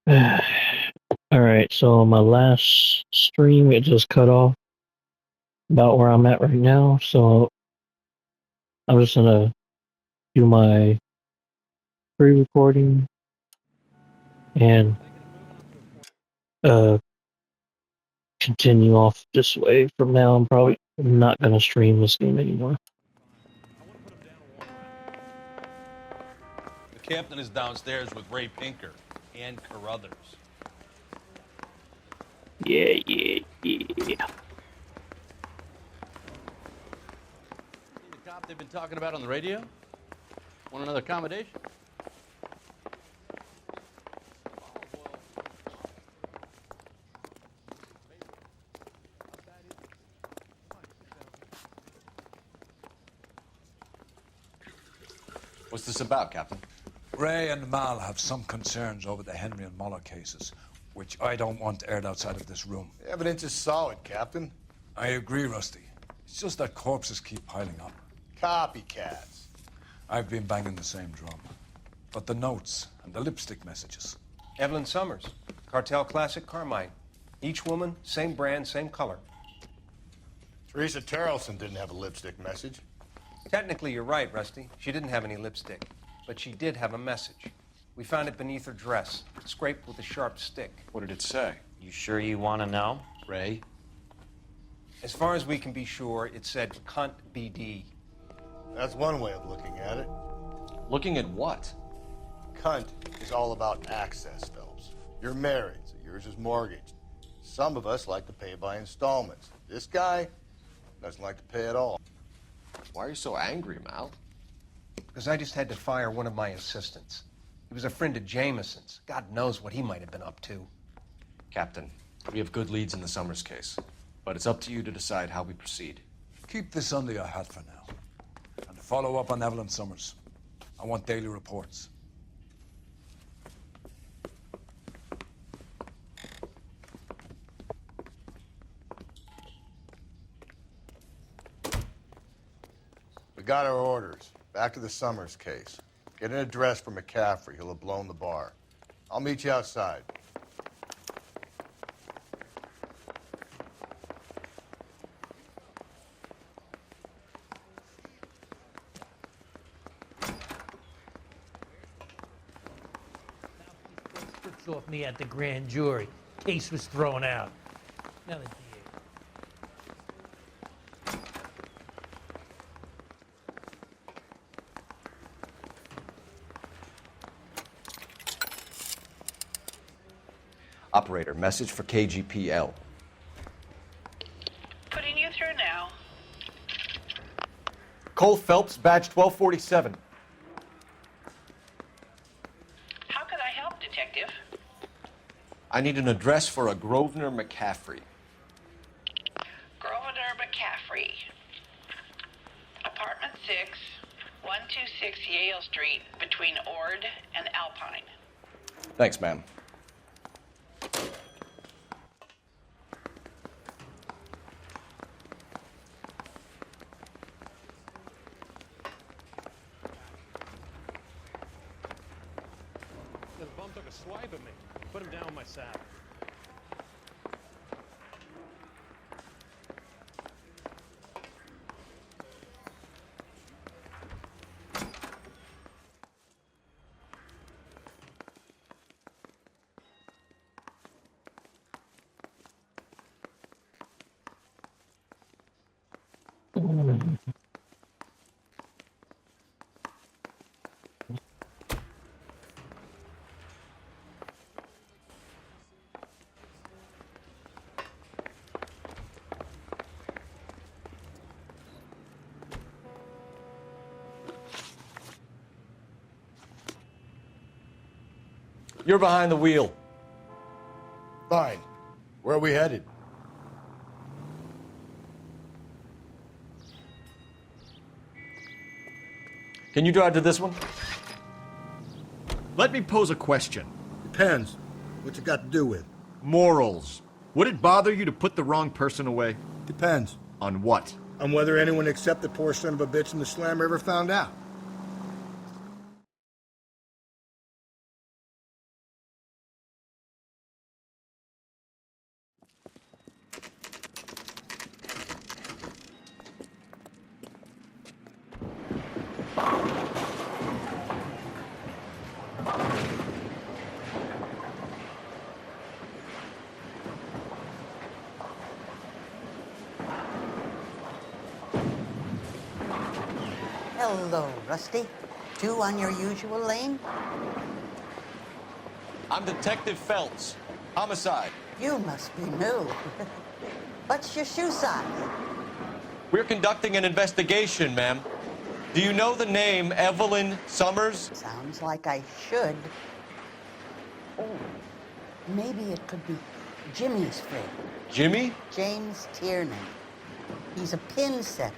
Alright, so my last stream, it just cut off about where I'm at right now, so I'm just gonna do my pre-recording and uh continue off this way. From now, I'm probably not gonna stream this game anymore. The captain is downstairs with Ray Pinker and Carruthers. Yeah. See the cop they've been talking about on the radio? Want another accommodation? What's this about, Captain? Ray and Mal have some concerns over the Henry and Muller cases, which I don't want aired outside of this room. The evidence is solid, Captain. I agree, Rusty. It's just that corpses keep piling up. Copycats. I've been banging the same drum. But the notes and the lipstick messages. Evelyn Summers, Cartel Classic Carmine. Each woman, same brand, same color. Teresa Terrelson didn't have a lipstick message. Technically, you're right, Rusty. She didn't have any lipstick, but she did have a message. We found it beneath her dress, scraped with a sharp stick. What did it say? You sure you want to know? Ray? As far as we can be sure, it said cunt BD. That's one way of looking at it. Looking at what? Cunt is all about access, Phelps. You're married, so yours is mortgaged. Some of us like to pay by installments. This guy doesn't like to pay at all. Why are you so angry, Mal? Because I just had to fire one of my assistants. He was a friend of Jameson's. God knows what he might have been up to. Captain, we have good leads in the Summers case, but it's up to you to decide how we proceed. Keep this under your hat for now. And follow up on Evelyn Summers. I want daily reports. We got our orders. Back to the Summers case. Get an address for McCaffrey. He'll have blown the bar. I'll meet you outside. Strips off me at the grand jury. Case was thrown out. Now the DA. Operator, message for KGPL. Putting you through now. Cole Phelps, badge 1247. How could I help, Detective? I need an address for a Grosvenor McCaffrey. Grosvenor McCaffrey. Apartment 6, 126 Yale Street, between Ord and Alpine. Thanks, ma'am. The bum took a swipe at me. Put him down with my saddle. You're behind the wheel. Fine. Where are we headed? Can you drive to this one? Let me pose a question. Depends. What you got to do with? Morals. Would it bother you to put the wrong person away? Depends. On what? On whether anyone except the poor son of a bitch in the slammer ever found out. Hello, Rusty. Two on your usual lane? I'm Detective Phelps. Homicide. You must be new. What's your shoe size? We're conducting an investigation, ma'am. Do you know the name Evelyn Summers? Sounds like I should. Oh, maybe it could be Jimmy's friend. Jimmy? James Tiernan. He's a pin setter.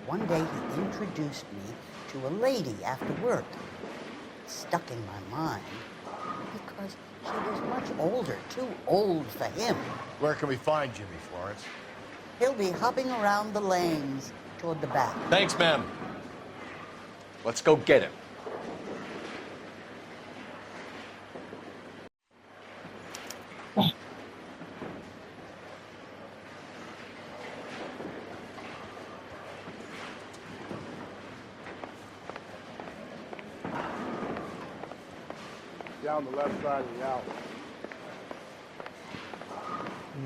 One day he introduced me to a lady after work. It stuck in my mind because she was much older, too old for him. Where can we find Jimmy, Florence? He'll be hopping around the lanes toward the back. Thanks, ma'am. Let's go get him. Down the left side of the alley.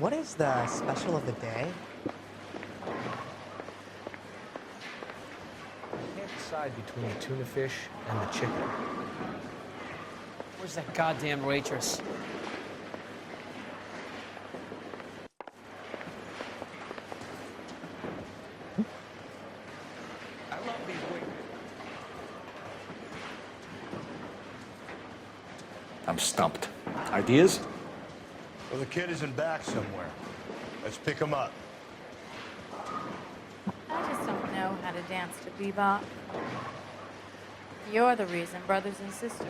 What is the special of the day? I can't decide between the tuna fish and the chicken. Where's that goddamn waitress? I love these wings. I'm stumped. Ideas? Well, the kid is in back somewhere. Let's pick him up. I just don't know how to dance to bebop. You're the reason, brothers and sisters.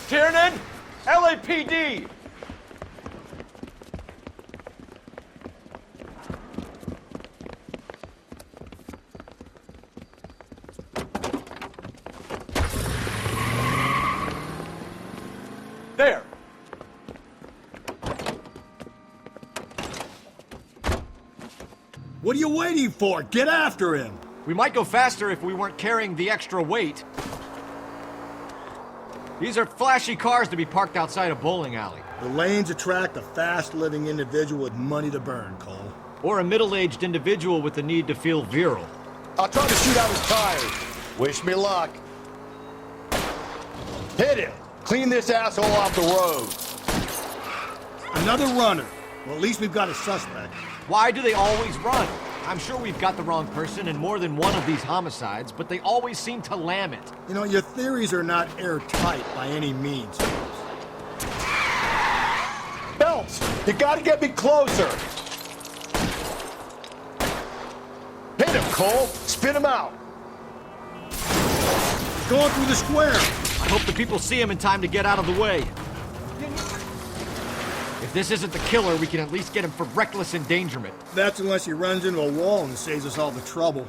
Tiernan! LAPD! There! What are you waiting for? Get after him! We might go faster if we weren't carrying the extra weight. These are flashy cars to be parked outside a bowling alley. The lanes attract a fast-living individual with money to burn, Cole. Or a middle-aged individual with the need to feel virile. I'll try to shoot out his tires. Wish me luck. Hit him! Clean this asshole off the road. Another runner. Well, at least we've got a suspect. Why do they always run? I'm sure we've got the wrong person in more than one of these homicides, but they always seem to lam it. You know, your theories are not airtight by any means. Phelps, you gotta get me closer. Hit him, Cole. Spin him out. Going through the square. I hope the people see him in time to get out of the way. If this isn't the killer, we can at least get him for reckless endangerment. That's unless he runs into a wall and saves us all the trouble.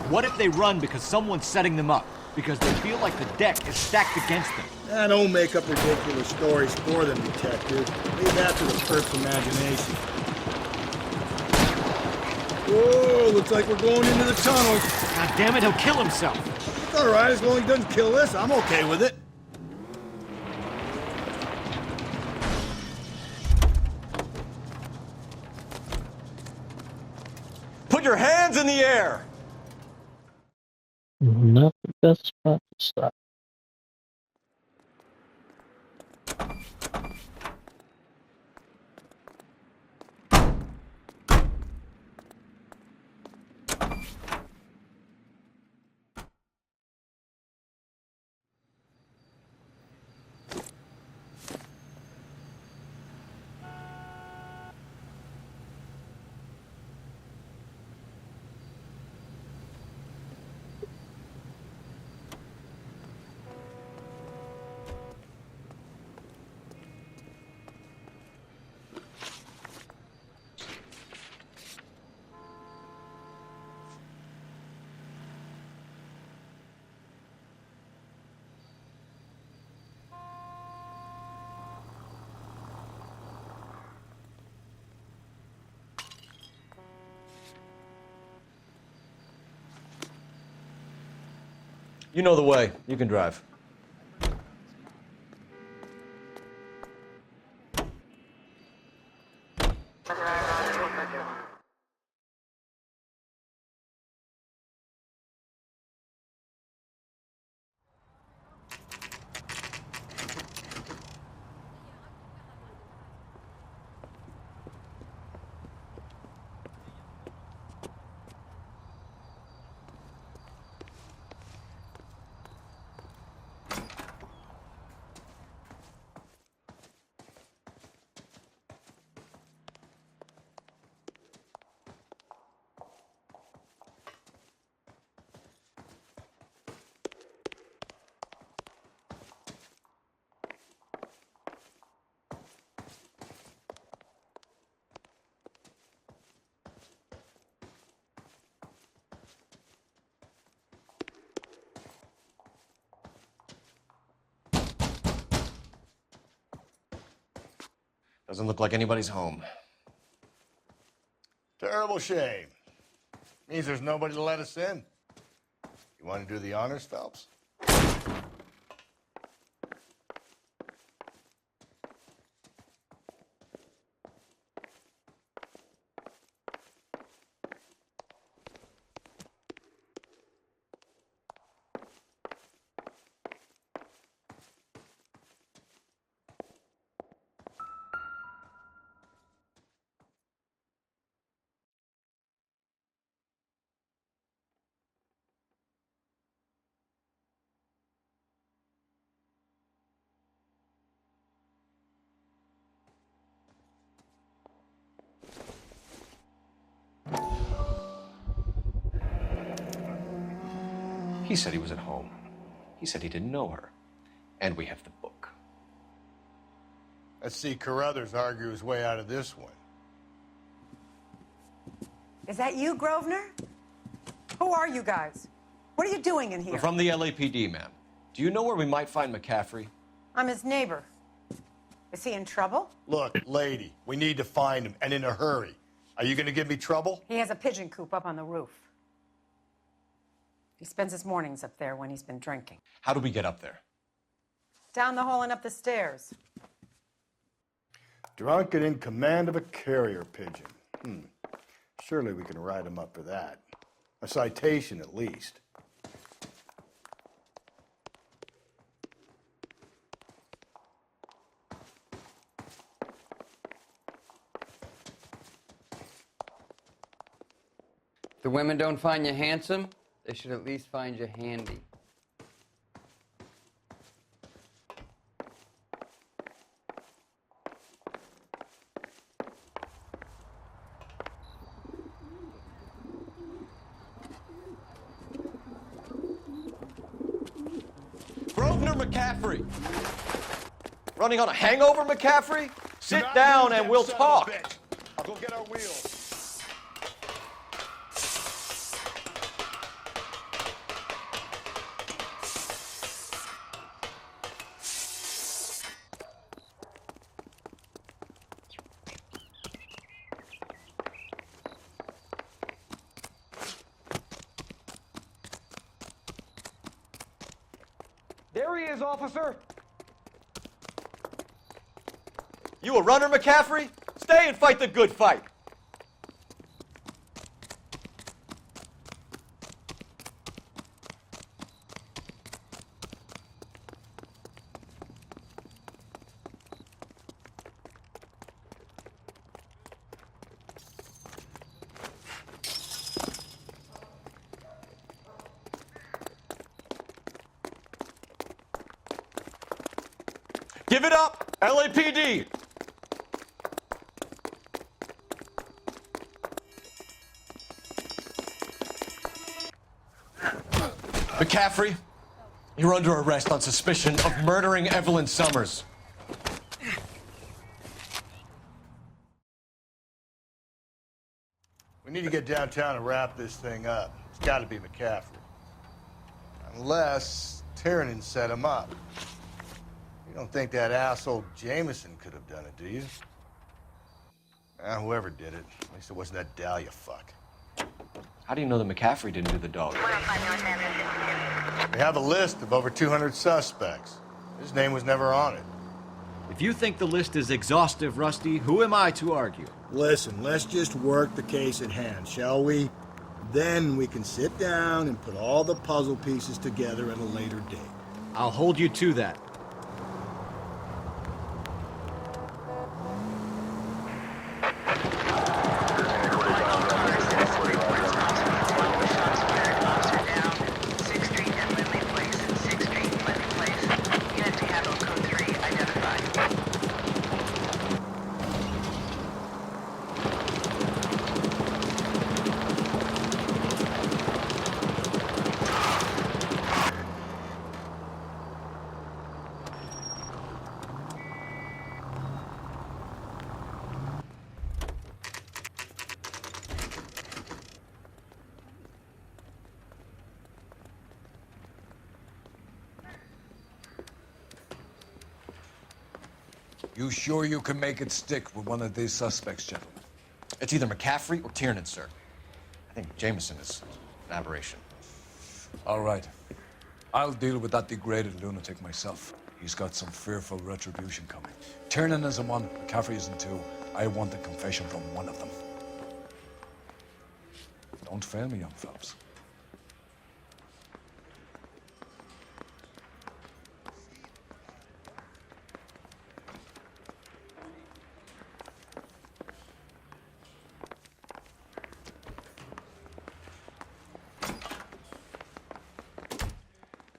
What if they run because someone's setting them up? Because they feel like the deck is stacked against them? Don't make up ridiculous stories for them, detective. Leave that to the perp's imagination. Whoa, looks like we're going into the tunnels. God damn it, he'll kill himself. It's all right, as long as he doesn't kill us, I'm okay with it. Put your hands in the air! Not the best spot to stop. You know the way. You can drive. Doesn't look like anybody's home. Terrible shame. Means there's nobody to let us in. You want to do the honors, Phelps? He said he was at home. He said he didn't know her. And we have the book. Let's see Carruthers argue his way out of this one. Is that you, Grosvenor? Who are you guys? What are you doing in here? We're from the LAPD, ma'am. Do you know where we might find McCaffrey? I'm his neighbor. Is he in trouble? Look, lady, we need to find him, and in a hurry. Are you going to give me trouble? He has a pigeon coop up on the roof. He spends his mornings up there when he's been drinking. How do we get up there? Down the hall and up the stairs. Drunk and in command of a carrier pigeon. Surely we can write him up for that. A citation, at least. The women don't find you handsome, they should at least find you handy. Grosvenor McCaffrey! Running on a hangover, McCaffrey? Sit down and we'll talk. I'll go get our wheels. There he is, officer. You a runner, McCaffrey? Stay and fight the good fight. Give it up, LAPD! McCaffrey, you're under arrest on suspicion of murdering Evelyn Summers. We need to get downtown and wrap this thing up. It's got to be McCaffrey. Unless Tiernan set him up. You don't think that asshole Jameson could have done it, do you? Whoever did it. At least it wasn't that Dahlia fuck. How do you know that McCaffrey didn't do the dog? We have a list of over 200 suspects. His name was never on it. If you think the list is exhaustive, Rusty, who am I to argue? Listen, let's just work the case at hand, shall we? Then we can sit down and put all the puzzle pieces together at a later date. I'll hold you to that. You sure you can make it stick with one of these suspects, gentlemen? It's either McCaffrey or Tiernan, sir. I think Jameson is an aberration. All right. I'll deal with that degraded lunatic myself. He's got some fearful retribution coming. Tiernan isn't one, McCaffrey isn't two. I want a confession from one of them. Don't fail me, young fellas.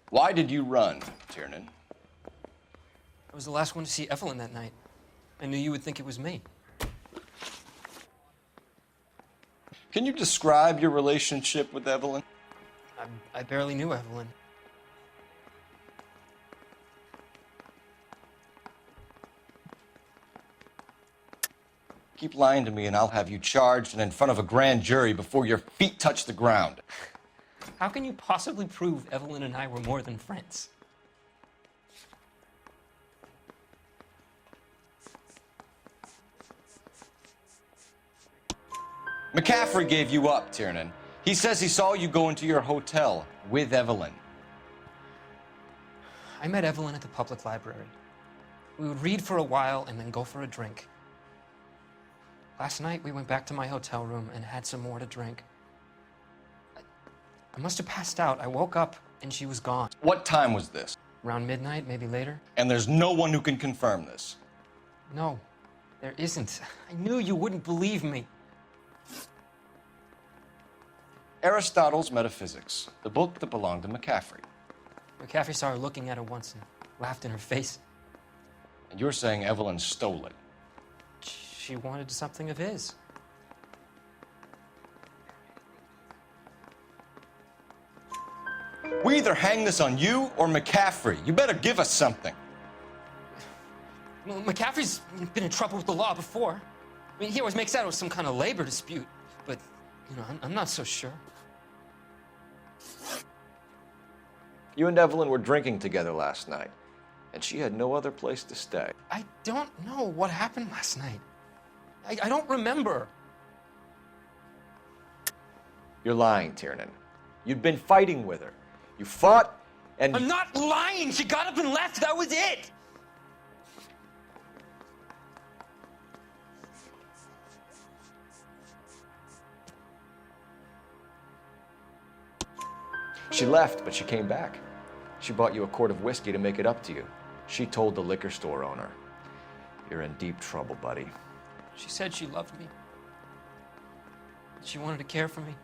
Why did you run, Tiernan? I was the last one to see Evelyn that night. I knew you would think it was me. Can you describe your relationship with Evelyn? I barely knew Evelyn. Keep lying to me and I'll have you charged and in front of a grand jury before your feet touch the ground. How can you possibly prove Evelyn and I were more than friends? McCaffrey gave you up, Tiernan. He says he saw you go into your hotel with Evelyn. I met Evelyn at the public library. We would read for a while and then go for a drink. Last night, we went back to my hotel room and had some more to drink. I must have passed out. I woke up and she was gone. What time was this? Around midnight, maybe later. And there's no one who can confirm this. No, there isn't. I knew you wouldn't believe me. Aristotle's Metaphysics, the book that belonged to McCaffrey. McCaffrey saw her looking at it once and laughed in her face. And you're saying Evelyn stole it? She wanted something of his. We either hang this on you or McCaffrey. You better give us something. Well, McCaffrey's been in trouble with the law before. I mean, he always makes out it was some kind of labor dispute. But, you know, I'm not so sure. You and Evelyn were drinking together last night, and she had no other place to stay. I don't know what happened last night. I don't remember. You're lying, Tiernan. You'd been fighting with her. You fought, and... I'm not lying! She got up and left! That was it! She left, but she came back. She bought you a quart of whiskey to make it up to you. She told the liquor store owner. You're in deep trouble, buddy. She said she loved me. She wanted to care for me.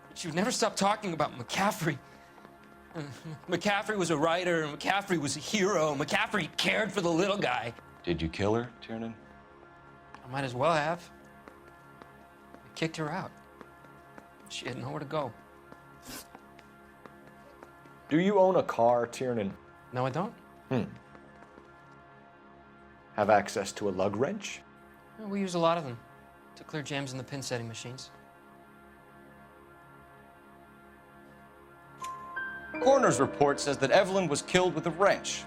But she would never stop talking about McCaffrey. McCaffrey was a writer, McCaffrey was a hero, McCaffrey cared for the little guy. Did you kill her, Tiernan? I might as well have. I kicked her out. She had nowhere to go. Do you own a car, Tiernan? No, I don't. Have access to a lug wrench? Well, we use a lot of them to clear jams in the pin setting machines. Coroner's report says that Evelyn was killed with a wrench.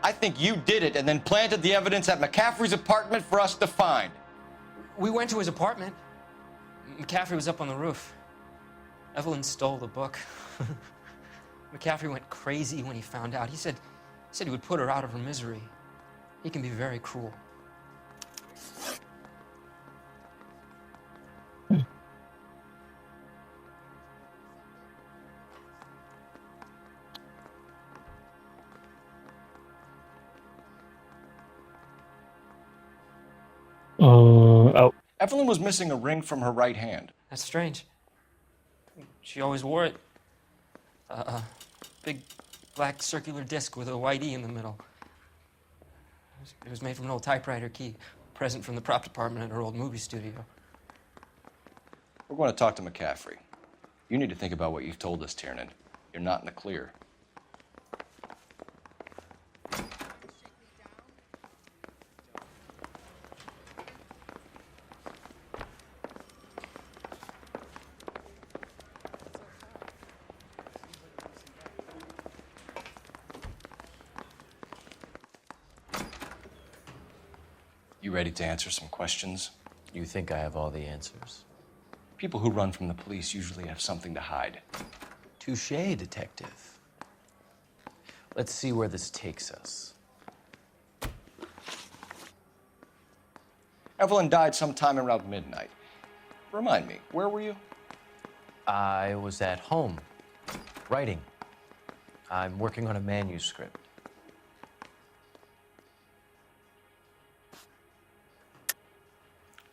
I think you did it and then planted the evidence at McCaffrey's apartment for us to find. We went to his apartment. McCaffrey was up on the roof. Evelyn stole the book. McCaffrey went crazy when he found out. He said he would put her out of her misery. He can be very cruel. Oh. Evelyn was missing a ring from her right hand. That's strange. She always wore it. A big black circular disc with a white E in the middle. It was made from an old typewriter key, a present from the prop department at her old movie studio. We're going to talk to McCaffrey. You need to think about what you've told us, Tiernan. You're not in the clear. You ready to answer some questions? You think I have all the answers? People who run from the police usually have something to hide. Touché, detective. Let's see where this takes us. Evelyn died sometime around midnight. Remind me, where were you? I was at home, writing. I'm working on a manuscript.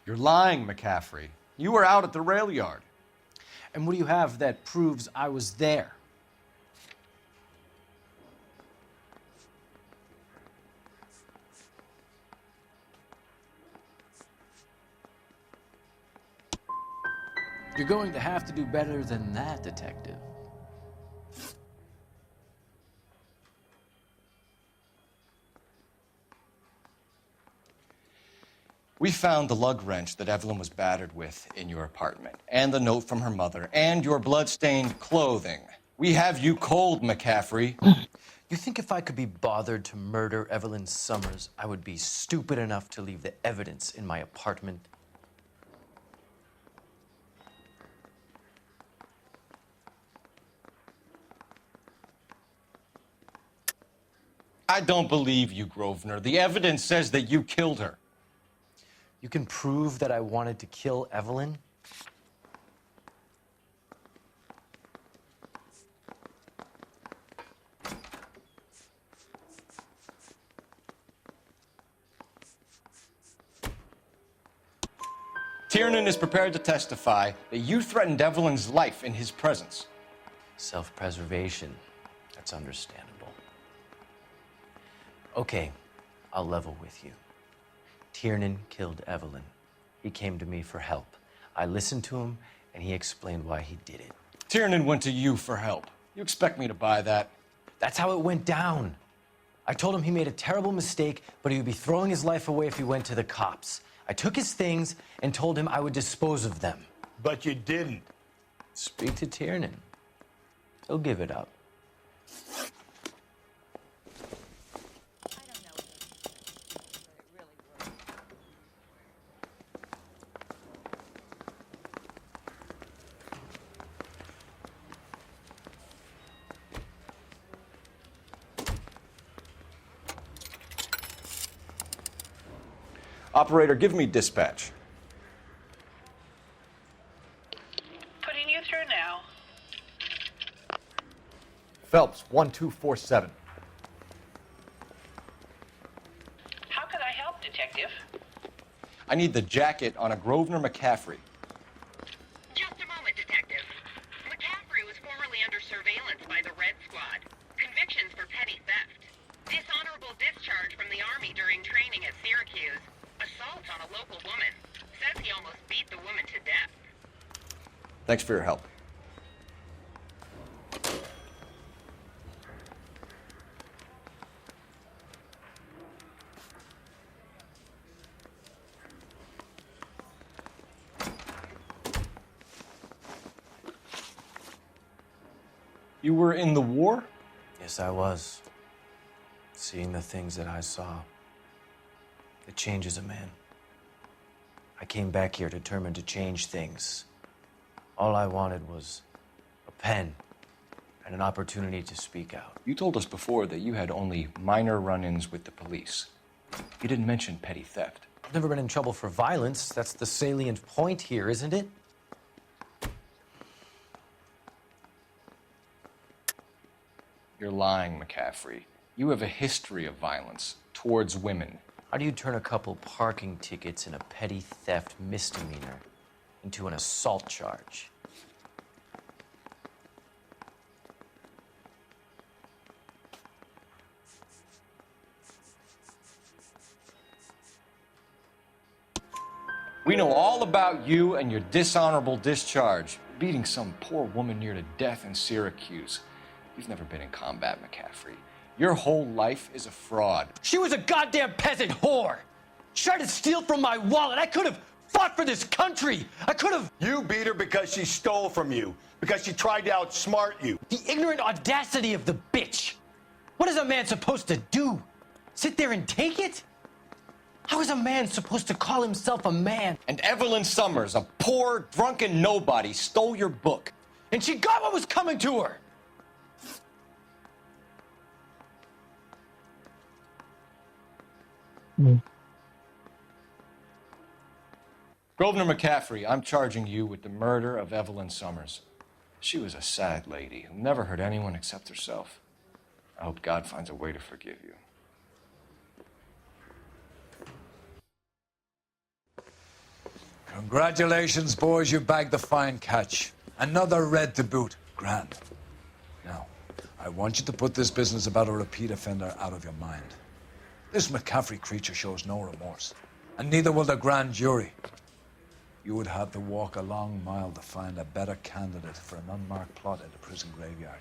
You're lying, McCaffrey. You were out at the rail yard. And what do you have that proves I was there? You're going to have to do better than that, detective. We found the lug wrench that Evelyn was battered with in your apartment, and the note from her mother, and your blood-stained clothing. We have you cold, McCaffrey. You think if I could be bothered to murder Evelyn Summers, I would be stupid enough to leave the evidence in my apartment? I don't believe you, Grosvenor. The evidence says that you killed her. You can prove that I wanted to kill Evelyn? Tiernan is prepared to testify that you threatened Evelyn's life in his presence. Self-preservation. That's understandable. Okay, I'll level with you. Tiernan killed Evelyn. He came to me for help. I listened to him, and he explained why he did it. Tiernan went to you for help. You expect me to buy that? That's how it went down. I told him he made a terrible mistake, but he would be throwing his life away if he went to the cops. I took his things and told him I would dispose of them. But you didn't. Speak to Tiernan. He'll give it up. Operator, give me dispatch. Putting you through now. Phelps, 1247. How could I help, Detective? I need the jacket on a Grosvenor McCaffrey. Just a moment, Detective. McCaffrey was formerly under surveillance by the Red Squad. Convictions for petty theft. Dishonorable discharge from the Army during training at Syracuse. Assault on a local woman. Says he almost beat the woman to death. Thanks for your help. You were in the war? Yes, I was. Seeing the things that I saw, it changes a man. I came back here determined to change things. All I wanted was a pen and an opportunity to speak out. You told us before that you had only minor run-ins with the police. You didn't mention petty theft. I've never been in trouble for violence. That's the salient point here, isn't it? You're lying, McCaffrey. You have a history of violence towards women. How do you turn a couple parking tickets and a petty theft misdemeanor into an assault charge? We know all about you and your dishonorable discharge, beating some poor woman near to death in Syracuse. You've never been in combat, McCaffrey. Your whole life is a fraud. She was a goddamn peasant whore! She tried to steal from my wallet. I could have fought for this country. I could have... You beat her because she stole from you, because she tried to outsmart you. The ignorant audacity of the bitch. What is a man supposed to do? Sit there and take it? How is a man supposed to call himself a man? And Evelyn Summers, a poor, drunken nobody, stole your book. And she got what was coming to her. Grosvenor McCaffrey, I'm charging you with the murder of Evelyn Summers. She was a sad lady who never hurt anyone except herself. I hope God finds a way to forgive you. Congratulations, boys. You bagged the fine catch. Another red to boot. Grand. Now, I want you to put this business about a repeat offender out of your mind. This McCaffrey creature shows no remorse, and neither will the grand jury. You would have to walk a long mile to find a better candidate for an unmarked plot in the prison graveyard.